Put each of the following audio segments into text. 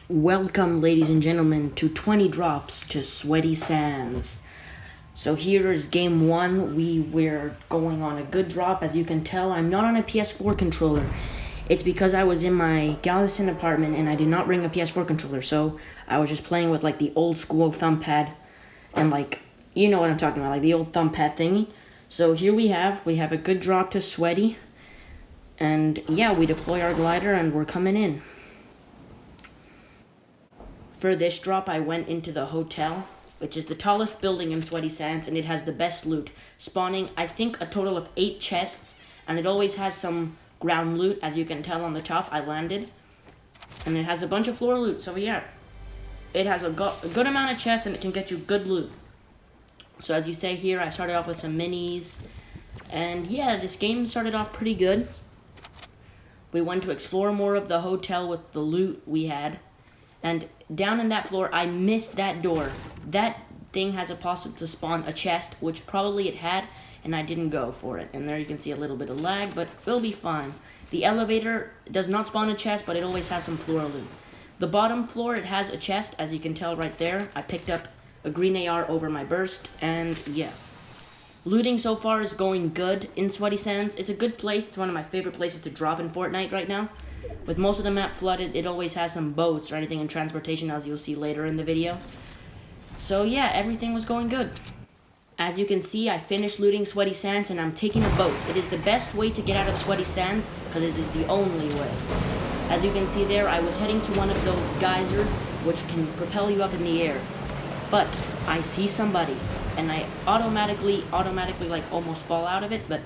Welcome, ladies and gentlemen, to 20 Drops to Sweaty Sands. So here is game one. We're going on a good drop. As you can tell, I'm not on a PS4 controller. It's because I was in my Galveston apartment and I did not bring a PS4 controller. So I was just playing with like the old school thumb pad and like, you know what I'm talking about, like the old thumb pad thingy. So here we have a good drop to Sweaty. And yeah, we deploy our glider and we're coming in. For this drop, I went into the hotel, which is the tallest building in Sweaty Sands, and it has the best loot, spawning, I think, a total of 8 chests, and it always has some ground loot, as you can tell on the top. I landed, and it has a bunch of floor loot, so yeah, it has a good amount of chests, and it can get you good loot. So as you say here, I started off with some minis, and yeah, this game started off pretty good. We went to explore more of the hotel with the loot we had. And down in that floor, I missed that door. That thing has a possibility to spawn a chest, which probably it had, and I didn't go for it. And there you can see a little bit of lag, but we'll be fine. The elevator does not spawn a chest, but it always has some floor loot. The bottom floor, it has a chest, as you can tell right there. I picked up a green AR over my burst, and yeah. Looting so far is going good in Sweaty Sands. It's a good place. It's one of my favorite places to drop in Fortnite right now. With most of the map flooded, it always has some boats or anything in transportation, as you'll see later in the video. So yeah, everything was going good. As you can see, I finished looting Sweaty Sands and I'm taking a boat. It is the best way to get out of Sweaty Sands because it is the only way. As you can see there, I was heading to one of those geysers which can propel you up in the air. But I see somebody and I automatically like almost fall out of it. But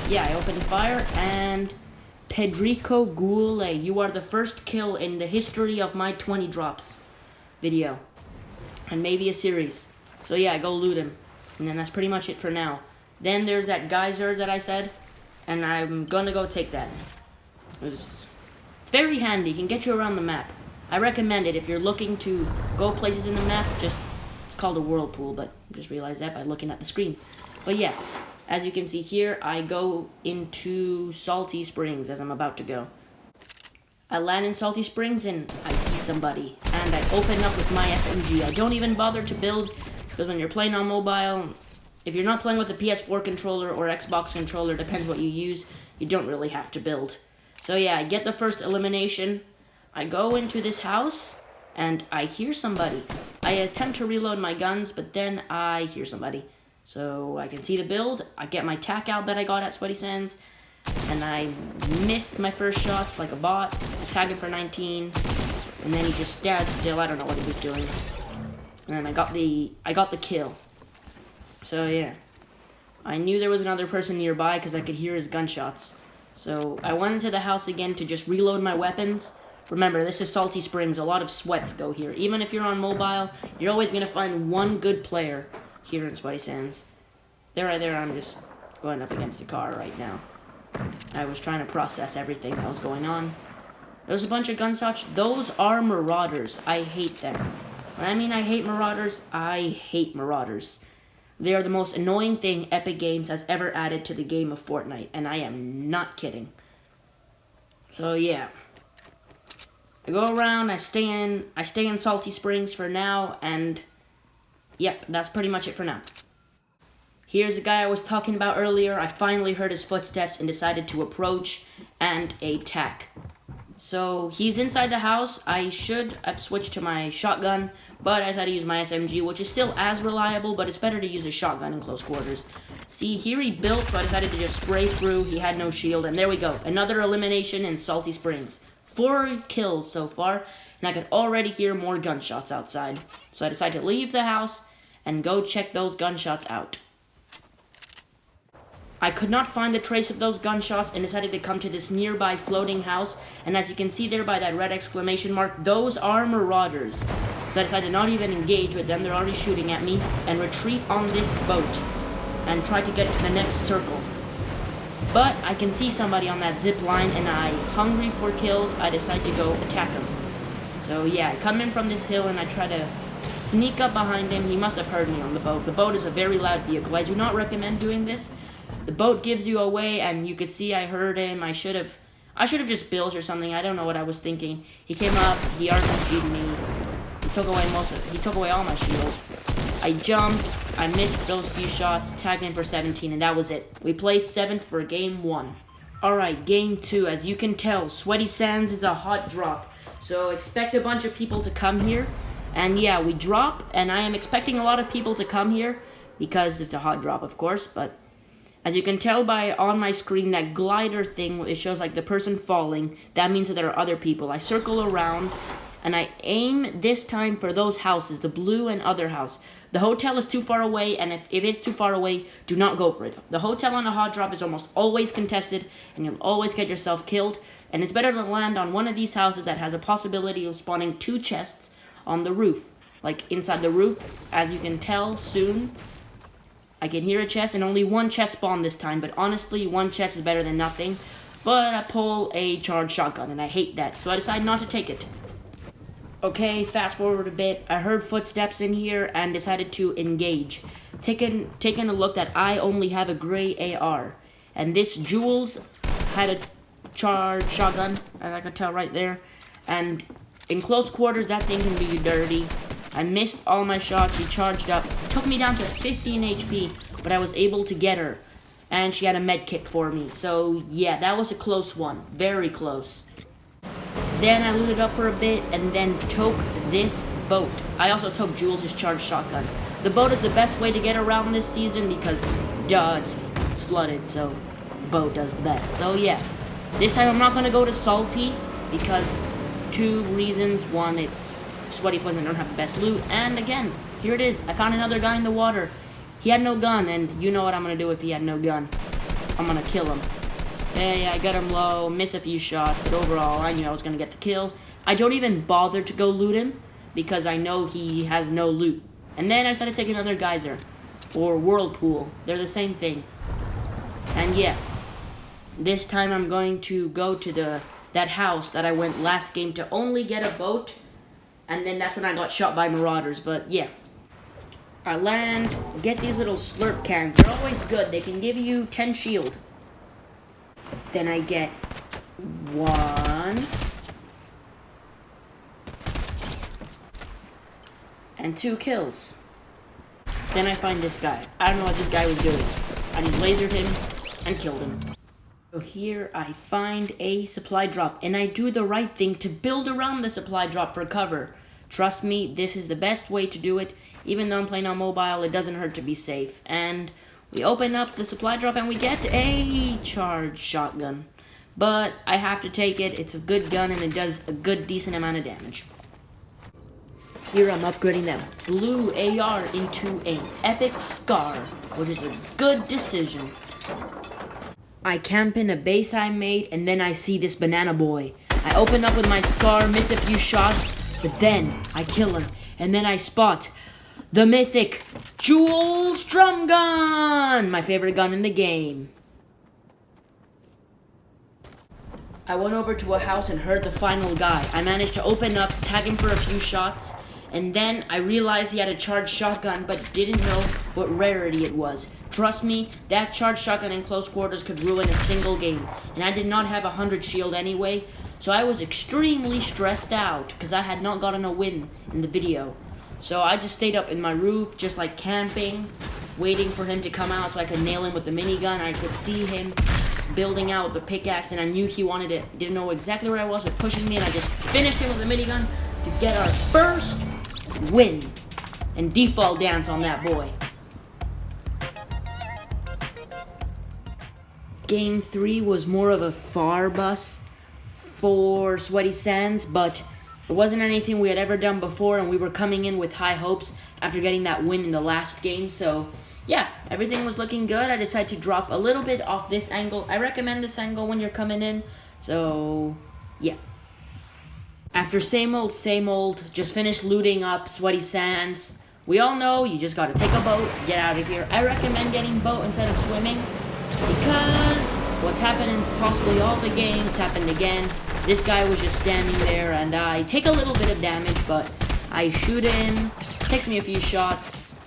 yeah, I opened fire and Pedrico Goulet, you are the first kill in the history of my 20 drops video. And maybe a series. So yeah, go loot him. And then that's pretty much it for now. Then there's that geyser that I said. And I'm gonna go take that. It's very handy. It can get you around the map. I recommend it if you're looking to go places in the map. It's called a whirlpool, but I just realized that by looking at the screen. But yeah. As you can see here, I go into Salty Springs as I'm about to go. I land in Salty Springs and I see somebody. And I open up with my SMG. I don't even bother to build, because when you're playing on mobile, if you're not playing with a PS4 controller or Xbox controller, depends what you use, you don't really have to build. So yeah, I get the first elimination. I go into this house and I hear somebody. I attempt to reload my guns, but then I hear somebody. So I can see the build, I get my tac out that I got at Sweaty Sands, and I missed my first shots like a bot. I tag him for 19, and then he just stood still. I don't know what he was doing. And then I got the kill. So yeah. I knew there was another person nearby because I could hear his gunshots. So I went into the house again to just reload my weapons. Remember, this is Salty Springs, a lot of sweats go here. Even if you're on mobile, you're always going to find one good player here in Sweaty Sands. Right there, I'm just going up against the car right now. I was trying to process everything that was going on. There's a bunch of gunshots. Those are marauders. I hate them. When I mean I hate marauders, I hate marauders. They are the most annoying thing Epic Games has ever added to the game of Fortnite, and I am not kidding. So yeah. I go around, I stay in Salty Springs for now, and yep, that's pretty much it for now. Here's the guy I was talking about earlier. I finally heard his footsteps and decided to approach and attack. So he's inside the house. I should have switched to my shotgun, but I decided to use my SMG, which is still as reliable, but it's better to use a shotgun in close quarters. See, here he built, so I decided to just spray through. He had no shield, and there we go. Another elimination in Salty Springs. 4 kills so far, and I could already hear more gunshots outside. So I decided to leave the house and go check those gunshots out. I could not find the trace of those gunshots and decided to come to this nearby floating house, and as you can see there by that red exclamation mark, those are marauders. So I decided to not even engage with them, they're already shooting at me, and retreat on this boat and try to get to the next circle. But I can see somebody on that zip line, and hungry for kills, I decide to go attack him. So yeah, I come in from this hill and I try to sneak up behind him. He must have heard me on the boat. The boat is a very loud vehicle. I do not recommend doing this. The boat gives you away, and you could see I heard him. I should have I should have just built or something. I don't know what I was thinking. He came up, he RPG'd me. He took away all my shield. I jumped, I missed those few shots, tagged in for 17, and that was it. We placed 7th for game 1. Alright, game 2. As you can tell, Sweaty Sands is a hot drop. So expect a bunch of people to come here. And yeah, we drop, and I am expecting a lot of people to come here because it's a hot drop, of course. But as you can tell by on my screen, that glider thing, it shows like the person falling. That means that there are other people. I circle around, and I aim this time for those houses, the blue and other house. The hotel is too far away, and if it's too far away, do not go for it. The hotel on a hot drop is almost always contested, and you'll always get yourself killed. And it's better to land on one of these houses that has a possibility of spawning 2 chests on the roof. Like inside the roof, as you can tell soon, I can hear a chest, and only 1 chest spawned this time. But honestly, 1 chest is better than nothing. But I pull a charged shotgun, and I hate that, so I decide not to take it. Okay, fast forward a bit. I heard footsteps in here and decided to engage. Taking a look that I only have a gray AR. And this Jules had a charged shotgun, as I could tell right there. And in close quarters, that thing can be dirty. I missed all my shots. He charged up. Took me down to 15 HP, but I was able to get her. And she had a med kit for me. So yeah, that was a close one. Very close. Then I looted up for a bit and then took this boat. I also took Jules' charged shotgun. The boat is the best way to get around this season because, duh, it's flooded, so the boat does the best. So yeah, this time I'm not going to go to Salty because 2 reasons. 1, it's Sweaty Plains and don't have the best loot. And again, here it is. I found another guy in the water. He had no gun, and you know what I'm going to do if he had no gun. I'm going to kill him. Yeah, I got him low, miss a few shots, but overall, I knew I was going to get the kill. I don't even bother to go loot him, because I know he has no loot. And then I decided to take another geyser, or whirlpool. They're the same thing. And yeah, this time I'm going to go to that house that I went last game to only get a boat, and then that's when I got shot by marauders, but yeah. I land, get these little slurp cans. They're always good. They can give you 10 shield. Then I get 1 and 2 kills. Then I find this guy. I don't know what this guy was doing. I just lasered him and killed him. So here I find a supply drop, and I do the right thing to build around the supply drop for cover. Trust me, this is the best way to do it. Even though I'm playing on mobile, it doesn't hurt to be safe. And we open up the supply drop and we get a charged shotgun. But I have to take it. It's a good gun and it does a good decent amount of damage. Here I'm upgrading that blue AR into an epic scar, which is a good decision. I camp in a base I made and then I see this banana boy. I open up with my scar, miss a few shots, but then I kill him. And then I spot the mythic Jules Drum Gun! My favorite gun in the game. I went over to a house and heard the final guy. I managed to open up, tag him for a few shots, and then I realized he had a charged shotgun but didn't know what rarity it was. Trust me, that charged shotgun in close quarters could ruin a single game, and I did not have 100 shield anyway, so I was extremely stressed out because I had not gotten a win in the video. So I just stayed up in my roof, just like camping, waiting for him to come out so I could nail him with the minigun. I could see him building out the pickaxe, and I knew he wanted it. Didn't know exactly where I was, but pushing me, and I just finished him with the minigun to get our first win. And default dance on that boy. Game 3 was more of a far bus for Sweaty Sands, but it wasn't anything we had ever done before, and we were coming in with high hopes after getting that win in the last game. So yeah, everything was looking good. I decided to drop a little bit off this angle. I recommend this angle when you're coming in. So yeah. After same old, just finished looting up Sweaty Sands. We all know you just gotta take a boat, get out of here. I recommend getting boat instead of swimming, because what's happened in possibly all the games happened again. This guy was just standing there, and I take a little bit of damage, but I shoot him. Takes me a few shots.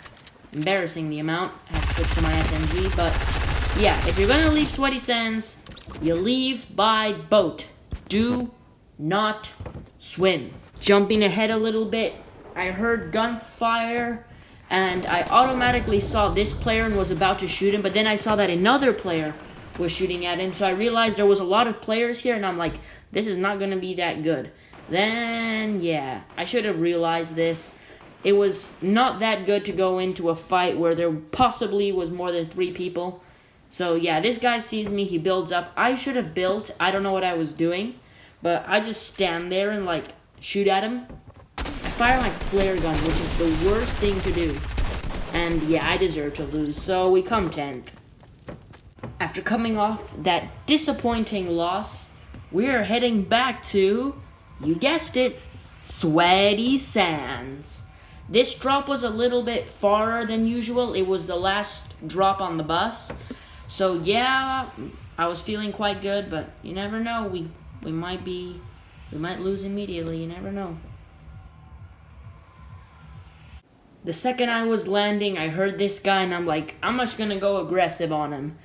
Embarrassing the amount. I have to switch to my SMG, but yeah, if you're gonna leave Sweaty Sands, You leave by boat. Do not swim. Jumping ahead a little bit, I heard gunfire, and I automatically saw this player and was about to shoot him, but then I saw that another player was shooting at him, so I realized there was a lot of players here, and I'm like, this is not going to be that good. Then, yeah, I should have realized this. It was not that good to go into a fight where there possibly was more than 3 people. So, yeah, this guy sees me, he builds up. I should have built, I don't know what I was doing, but I just stand there and, like, shoot at him. I fire my flare gun, which is the worst thing to do. And, yeah, I deserve to lose, so we come 10th. After coming off that disappointing loss, we're heading back to, you guessed it, Sweaty Sands. This drop was a little bit farther than usual. It was the last drop on the bus. So yeah, I was feeling quite good, but you never know. We might lose immediately. You never know. The second I was landing, I heard this guy, and I'm like, I'm just gonna go aggressive on him.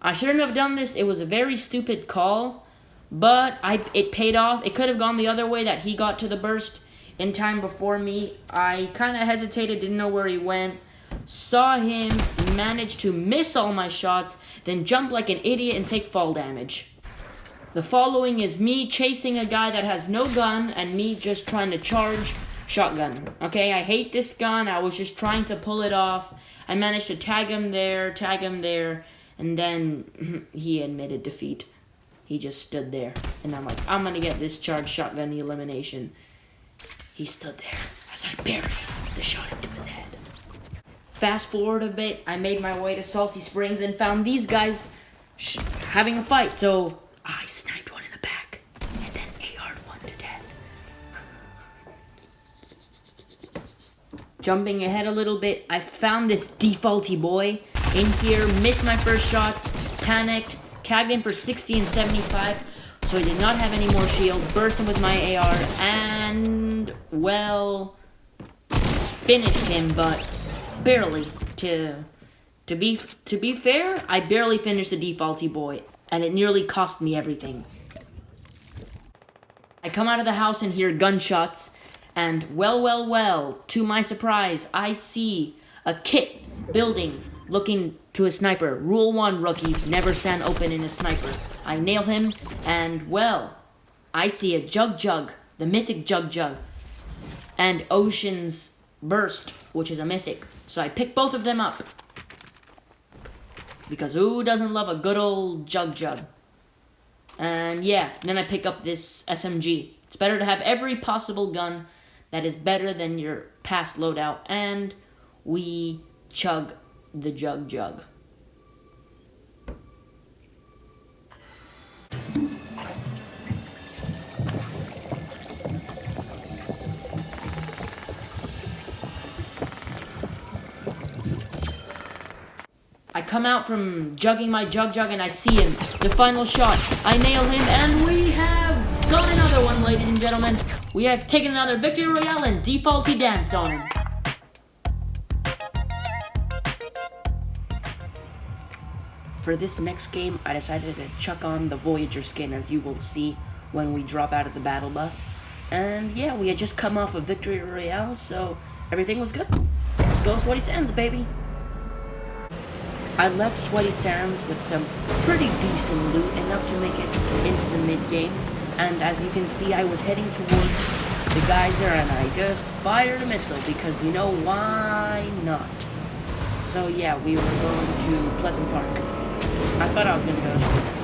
I shouldn't have done this. It was a very stupid call, but it paid off. It could have gone the other way, that he got to the burst in time before me. I kind of hesitated, didn't know where he went. Saw him manage to miss all my shots, then jump like an idiot and take fall damage. The following is me chasing a guy that has no gun and me just trying to charge shotgun. Okay, I hate this gun. I was just trying to pull it off. I managed to tag him there, and then he admitted defeat. He just stood there, and I'm like, I'm gonna get this charged shotgun elimination. He stood there as I buried the shot into his head. Fast forward a bit, I made my way to Salty Springs and found these guys having a fight. So I sniped one in the back and then AR'd one to death. Jumping ahead a little bit, I found this defaulty boy in here, missed my first shots, panicked, tagged him for 60 and 75. So I did not have any more shield, burst him with my AR, and, well, finished him, but barely. To be fair, I barely finished the defaulty boy, and it nearly cost me everything. I come out of the house and hear gunshots, and well, to my surprise, I see a kit building looking to a sniper. Rule 1, rookie, never stand open in a sniper. I nail him, and, well, I see a Jug, the mythic Jug, and Ocean's Burst, which is a mythic. So I pick both of them up. Because who doesn't love a good old Jug? And yeah, then I pick up this SMG. It's better to have every possible gun that is better than your past loadout. And we chug the Jug. I come out from jugging my Jug and I see him. The final shot. I nail him and we have got another one, ladies and gentlemen. We have taken another victory royale and defaulty danced on him. For this next game, I decided to chuck on the Voyager skin, as you will see when we drop out of the battle bus. And yeah, we had just come off of Victory Royale, so everything was good. Let's go Sweaty Sands, baby! I left Sweaty Sands with some pretty decent loot, enough to make it into the mid-game. And as you can see, I was heading towards the geyser, and I just fired a missile, because you know, why not? So yeah, we were going to Pleasant Park. I thought I was going to go to Swiss.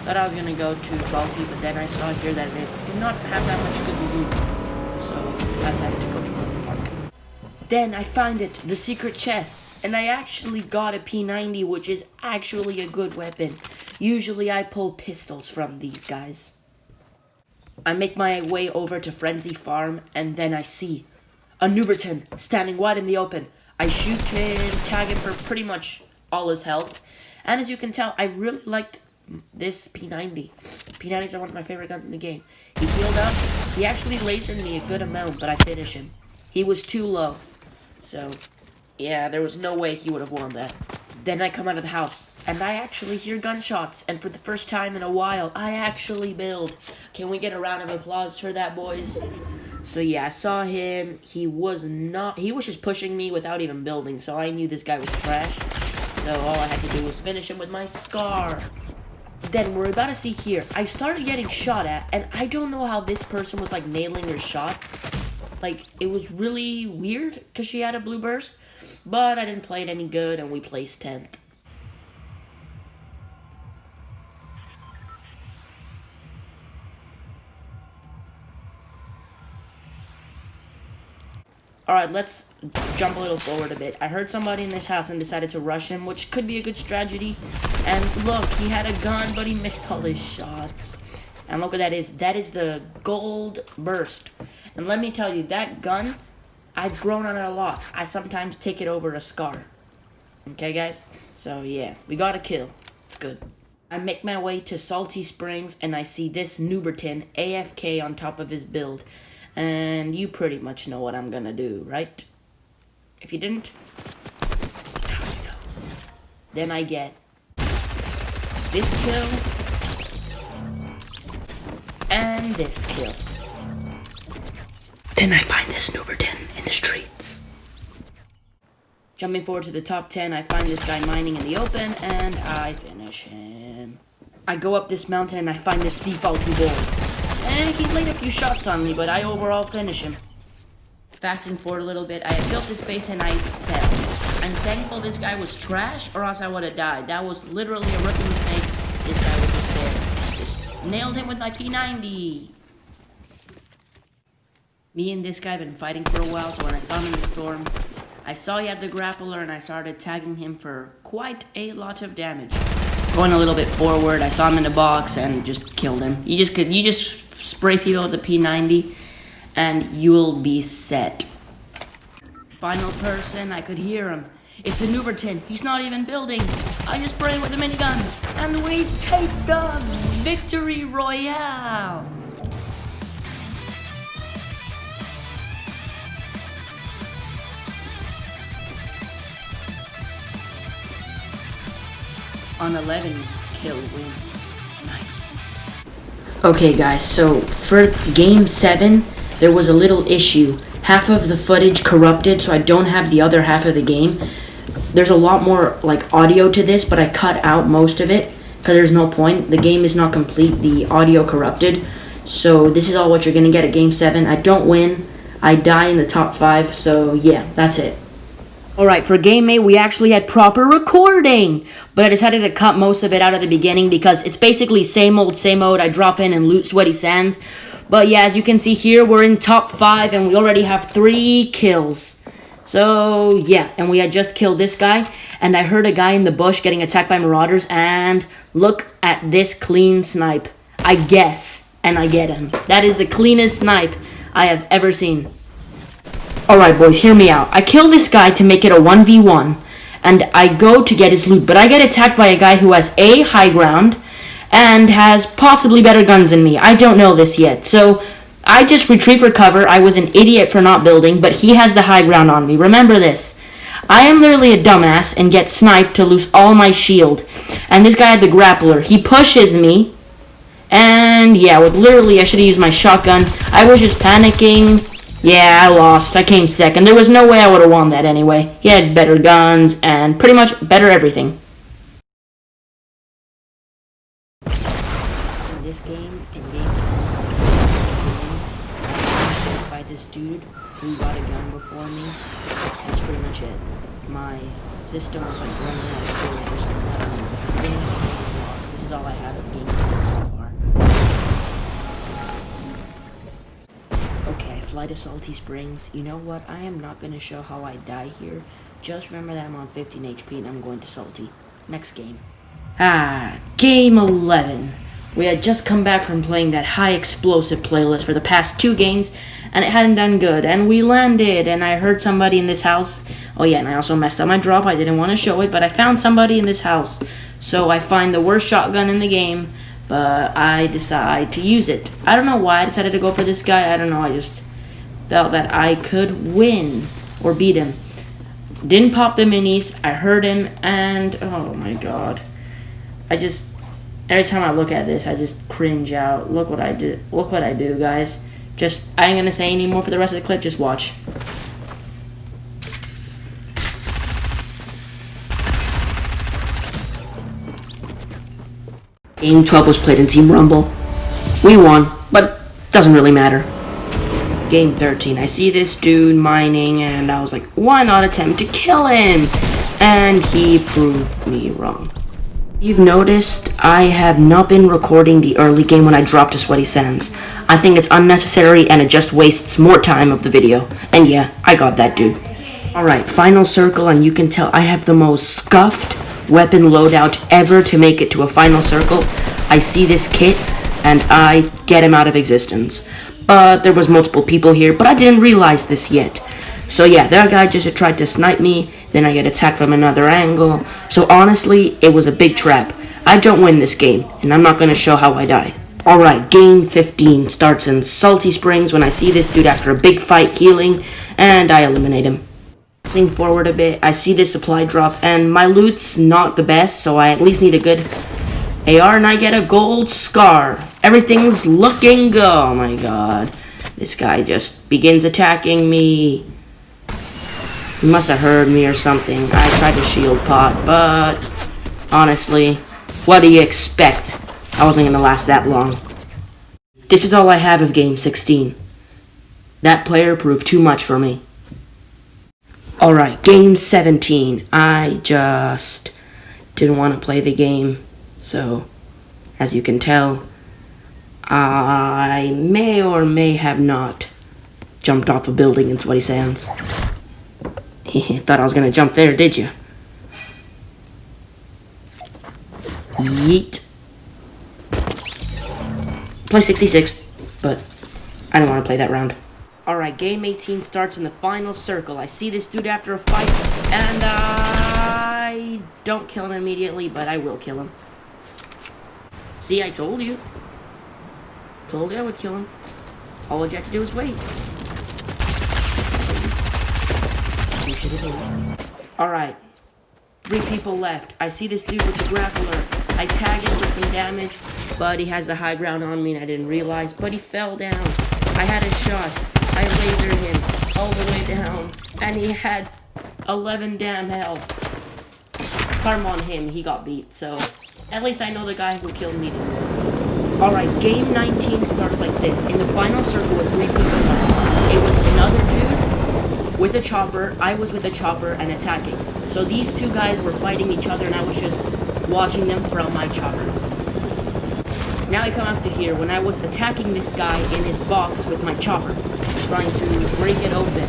Thought I was going to go to Salty, but then I saw here that it did not have that much good loot. So I decided to go to Pleasant Park. Then I find it, the secret chests, and I actually got a P90, which is actually a good weapon. Usually I pull pistols from these guys. I make my way over to Frenzy Farm, and then I see a Nuberton standing wide in the open. I shoot him, tag him for pretty much all his health. And as you can tell, I really liked this P90. P90s are one of my favorite guns in the game. He healed up. He actually lasered me a good amount, but I finished him. He was too low. So, yeah, there was no way he would have won that. Then I come out of the house, and I actually hear gunshots, and for the first time in a while, I actually build. Can we get a round of applause for that, boys? So yeah, I saw him. He was just pushing me without even building, so I knew this guy was trash. So all I had to do was finish him with my scar. Then we're about to see here, I started getting shot at, and I don't know how this person was like nailing her shots. Like, it was really weird, because she had a blue burst. But I didn't play it any good, and we placed 10th. Alright, let's jump a little forward a bit. I heard somebody in this house and decided to rush him, which could be a good strategy. And look, he had a gun, but he missed all his shots. And look what that is. That is the gold burst. And let me tell you, that gun, I've grown on it a lot. I sometimes take it over a scar. Okay, guys? So, yeah, we got a kill. It's good. I make my way to Salty Springs, and I see this Nuberton AFK on top of his build. And you pretty much know what I'm gonna do, right? If you didn't, now you know. Then I get this kill, and this kill. Then I find this Nuberton in the streets. Jumping forward to the top 10, I find this guy mining in the open, and I finish him. I go up this mountain, and I find this defaulty boy. And he laid a few shots on me, but I overall finish him. Fasting forward a little bit, I had built this base, and I fell. I'm thankful this guy was trash, or else I would have died. That was literally a rookie mistake. This guy was just there. Just nailed him with my P90. Me and this guy have been fighting for a while, so when I saw him in the storm, I saw he had the grappler, and I started tagging him for quite a lot of damage. Going a little bit forward, I saw him in the box and just killed him. You just spray people with the P90, and you'll be set. Final person, I could hear him. It's a Nuberton. He's not even building. I just spray him with a minigun, and we take the victory royale. On 11 kill win. Nice. Okay guys, so for game 7, there was a little issue. Half of the footage corrupted, so I don't have the other half of the game. There's a lot more like audio to this, but I cut out most of it because there's no point. The game is not complete. The audio corrupted. So this is all what you're gonna get at game 7. I don't win. I die in the top 5. So yeah, that's it. Alright, for game 8, we actually had proper recording, but I decided to cut most of it out at the beginning because it's basically same old, I drop in and loot Sweaty Sands. But yeah, as you can see here, we're in top 5 and we already have 3 kills. So yeah, and we had just killed this guy, and I heard a guy in the bush getting attacked by marauders, and look at this clean snipe. I guess, and I get him. That is the cleanest snipe I have ever seen. Alright boys, hear me out. I kill this guy to make it a 1v1, and I go to get his loot, but I get attacked by a guy who has A, high ground, and has possibly better guns than me. I don't know this yet, so I just retreat for cover. I was an idiot for not building, but he has the high ground on me. Remember this. I am literally a dumbass and get sniped to lose all my shield, and this guy had the grappler. He pushes me, and yeah, literally I should have used my shotgun. I was just panicking. Yeah, I lost. I came second. There was no way I would have won that anyway. He had better guns and pretty much better everything. In this game, in game 10, I was by this dude who got a gun before me. That's pretty much it. My system was like running out of fuel or something. I don't know. Game is lost. This is all I have of game 10 so far. Okay, I fly to Salty Springs. You know what? I am not going to show how I die here. Just remember that I'm on 15 HP and I'm going to Salty. Next game. Game 11. We had just come back from playing that high explosive playlist for the past 2 games, and it hadn't done good. And we landed, and I heard somebody in this house. Oh yeah, and I also messed up my drop. I didn't want to show it, but I found somebody in this house. So I find the worst shotgun in the game, but I decide to use it. I don't know why I decided to go for this guy. I don't know. I just felt that I could win or beat him. Didn't pop the minis. I heard him, and oh my god. Every time I look at this, I just cringe out. Look what I did. Look what I do, guys. I ain't gonna say any more for the rest of the clip. Just watch. Game 12 was played in Team Rumble. We won, but doesn't really matter. Game 13, I see this dude mining, and I was like, why not attempt to kill him? And he proved me wrong. You've noticed I have not been recording the early game when I dropped to Sweaty Sands. I think it's unnecessary and it just wastes more time of the video. And yeah, I got that dude. Alright, final circle, and you can tell I have the most scuffed weapon loadout ever to make it to a final circle. I see this kit and I get him out of existence. But there was multiple people here, but I didn't realize this yet. So yeah, that guy just tried to snipe me, then I get attacked from another angle. So honestly, it was a big trap. I don't win this game, and I'm not going to show how I die. Alright, game 15 starts in Salty Springs when I see this dude after a big fight healing, and I eliminate him. Pressing forward a bit, I see this supply drop, and my loot's not the best, so I at least need a good AR, and I get a gold scar. Everything's looking good. Oh my god. This guy just begins attacking me. He must have heard me or something. I tried to shield pot, but honestly, what do you expect? I wasn't going to last that long. This is all I have of game 16. That player proved too much for me. Alright, game 17. I just didn't want to play the game. So, as you can tell, I may or may have not jumped off a building in Sweaty Sands. Thought I was gonna jump there, did you? Yeet. Play 66, but I don't want to play that round. Alright, game 18 starts in the final circle. I see this dude after a fight, and I don't kill him immediately, but I will kill him. See, I told you. Told you I would kill him. All you have to do is wait. Alright. 3 people left. I see this dude with the grappler. I tag him for some damage, but he has the high ground on me and I didn't realize, but he fell down. I had a shot. I lasered him all the way down, and he had 11 damn health. Karma on him, he got beat, so at least I know the guy who killed me didn't win. Alright, game 19 starts like this. In the final circle with 3 people left, it was another dude with a chopper, I was with a chopper and attacking. So these 2 guys were fighting each other and I was just watching them from my chopper. Now I come up to here when I was attacking this guy in his box with my chopper, trying to break it open.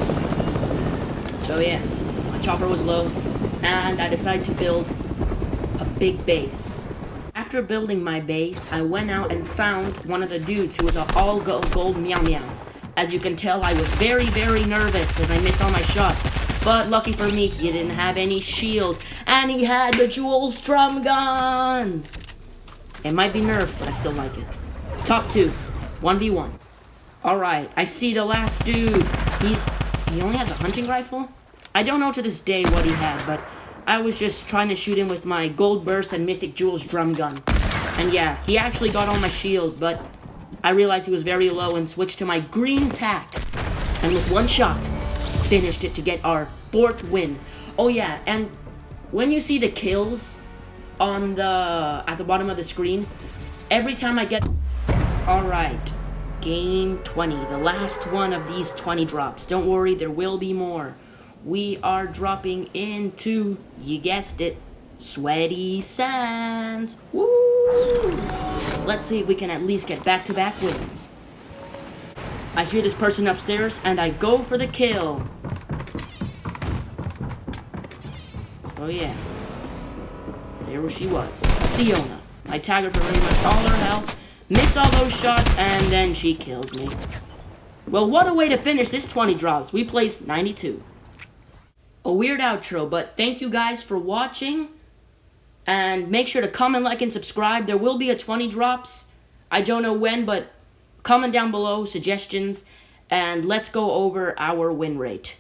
So yeah, my chopper was low and I decided to build a big base. After building my base, I went out and found one of the dudes who was an all gold meow meow. As you can tell, I was very, very nervous as I missed all my shots. But lucky for me, he didn't have any shield, and he had the Jules drum gun! It might be nerfed, but I still like it. Top 2, 1v1. Alright, I see the last dude. He only has a hunting rifle? I don't know to this day what he had, but I was just trying to shoot him with my Gold Burst and Mythic Jules drum gun. And yeah, he actually got on my shield, but I realized he was very low and switched to my green tack. And with 1 shot, finished it to get our 4th win. Oh yeah, and when you see the kills on at the bottom of the screen, every time I get... Alright, game 20, the last one of these 20 drops. Don't worry, there will be more. We are dropping into, you guessed it, Sweaty Sands. Woo! Let's see if we can at least get back-to-back wins. I hear this person upstairs, and I go for the kill. Oh yeah. There she was. Siona. I tag her for pretty much all her health, miss all those shots, and then she kills me. Well, what a way to finish this 20 drops. We placed 92. A weird outro, but thank you guys for watching. And make sure to comment, like, and subscribe. There will be a 20 drops. I don't know when, but comment down below suggestions. And let's go over our win rate.